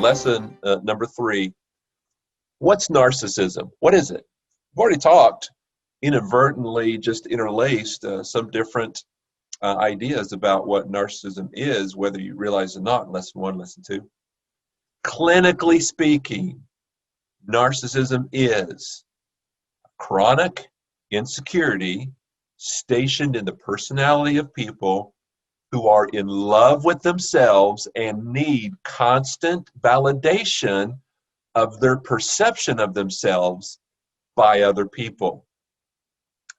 lesson number 3. What's narcissism? What is it? We've already talked, inadvertently just interlaced some different ideas about what narcissism is, whether you realize it or not, in lesson 1, lesson 2. Clinically speaking, narcissism is chronic insecurity stationed in the personality of people who are in love with themselves and need constant validation of their perception of themselves by other people.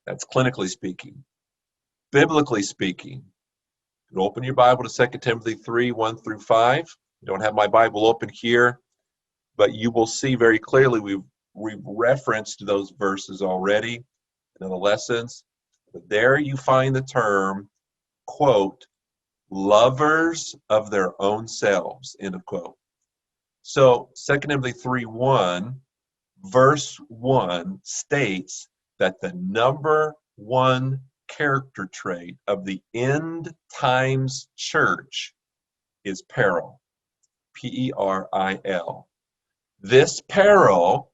That's clinically speaking. Biblically speaking, you can open your Bible to 2 Timothy 3, 1 through 5. You don't have my Bible open here, but you will see very clearly we've referenced those verses already in the lessons. But there you find the term, quote, lovers of their own selves, end of quote. So 2 Timothy 3:1, verse 1 states that the number one character trait of the end times church is peril, P-E-R-I-L. This peril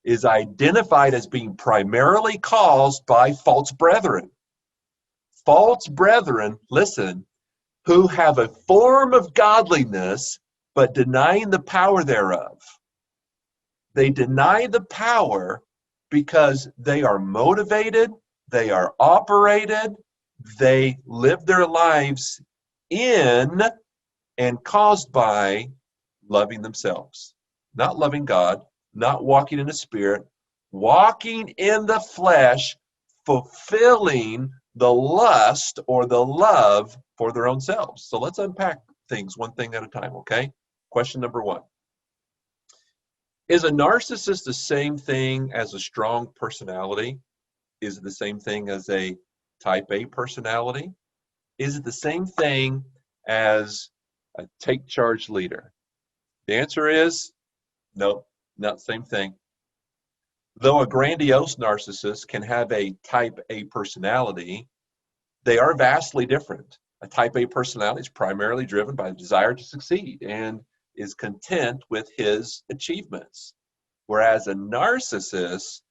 is identified as being primarily caused by false brethren. False brethren, listen, who have a form of godliness, but denying the power thereof. They deny the power because they are motivated, they are operated, they live their lives in and caused by loving themselves. Not loving God, not walking in the Spirit, walking in the flesh, fulfilling the lust or the love for their own selves. So let's unpack things one thing at a time, okay? Question number 1. Is a narcissist the same thing as a strong personality? Is it the same thing as a type A personality? Is it the same thing as a take charge leader? The answer is no, not the same thing. Though a grandiose narcissist can have a type A personality, they are vastly different. A type A personality is primarily driven by a desire to succeed and is content with his achievements, whereas a narcissist is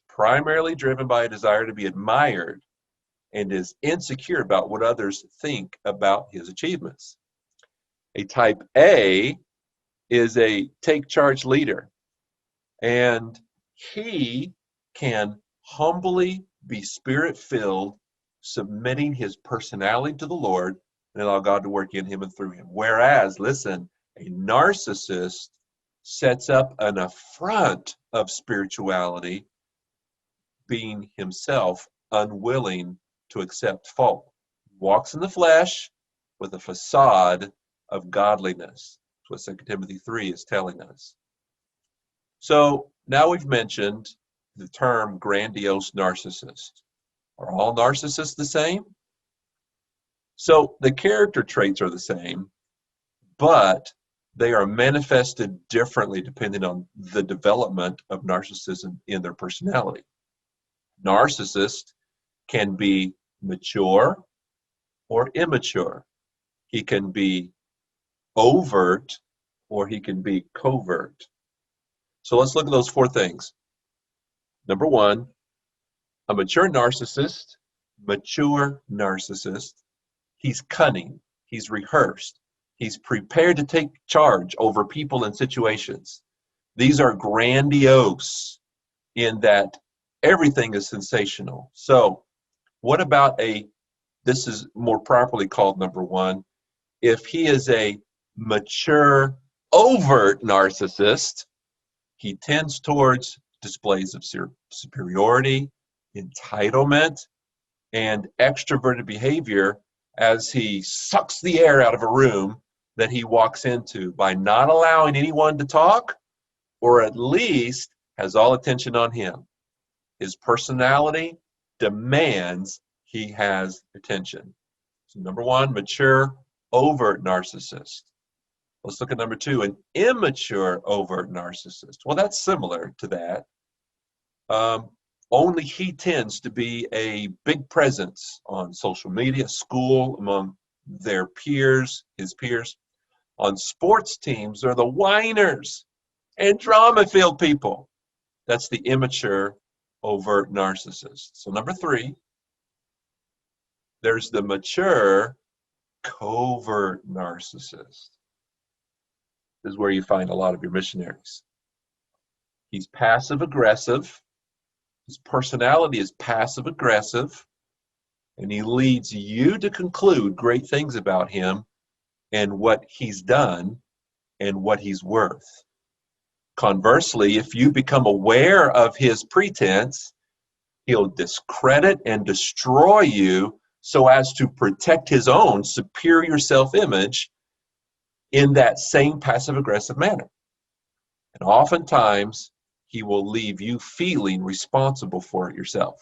primarily driven by a desire to be admired and is insecure about what others think about his achievements. A type A is a take charge leader, and he can humbly be spirit-filled, submitting his personality to the Lord and allow God to work in him and through him. Whereas, listen, a narcissist sets up an affront of spirituality, being himself unwilling to accept fault. Walks in the flesh with a facade of godliness. That's what 2 Timothy 3 is telling us. So now we've mentioned the term grandiose narcissist. Are all narcissists the same? So the character traits are the same, but they are manifested differently depending on the development of narcissism in their personality. Narcissist can be mature or immature. He can be overt or he can be covert. So let's look at those 4 things. Number 1, a mature narcissist, he's cunning, he's rehearsed, he's prepared to take charge over people and situations. These are grandiose in that everything is sensational. So what about this is more properly called number 1, if he is a mature, overt narcissist, he tends towards displays of superiority, entitlement, and extroverted behavior as he sucks the air out of a room that he walks into by not allowing anyone to talk, or at least has all attention on him. His personality demands he has attention. So number 1, mature, overt narcissist. Let's look at number 2, an immature, overt narcissist. Well, that's similar to that. Only he tends to be a big presence on social media, school, among their peers, his peers. On sports teams, they're the whiners and drama-filled people. That's the immature, overt narcissist. So number 3, there's the mature, covert narcissist. This is where you find a lot of your missionaries. He's passive-aggressive. His personality is passive-aggressive, and he leads you to conclude great things about him and what he's done and what he's worth. Conversely, if you become aware of his pretense, he'll discredit and destroy you so as to protect his own superior self-image in that same passive-aggressive manner. And oftentimes, he will leave you feeling responsible for it yourself.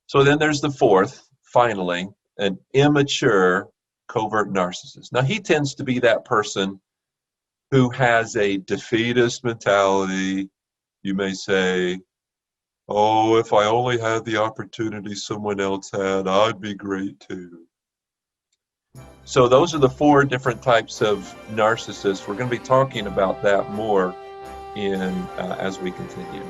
So then there's the 4th, finally, an immature covert narcissist. Now, he tends to be that person who has a defeatist mentality. You may say, oh, if I only had the opportunity someone else had, I'd be great too. So those are the 4 different types of narcissists. We're going to be talking about that more as we continue.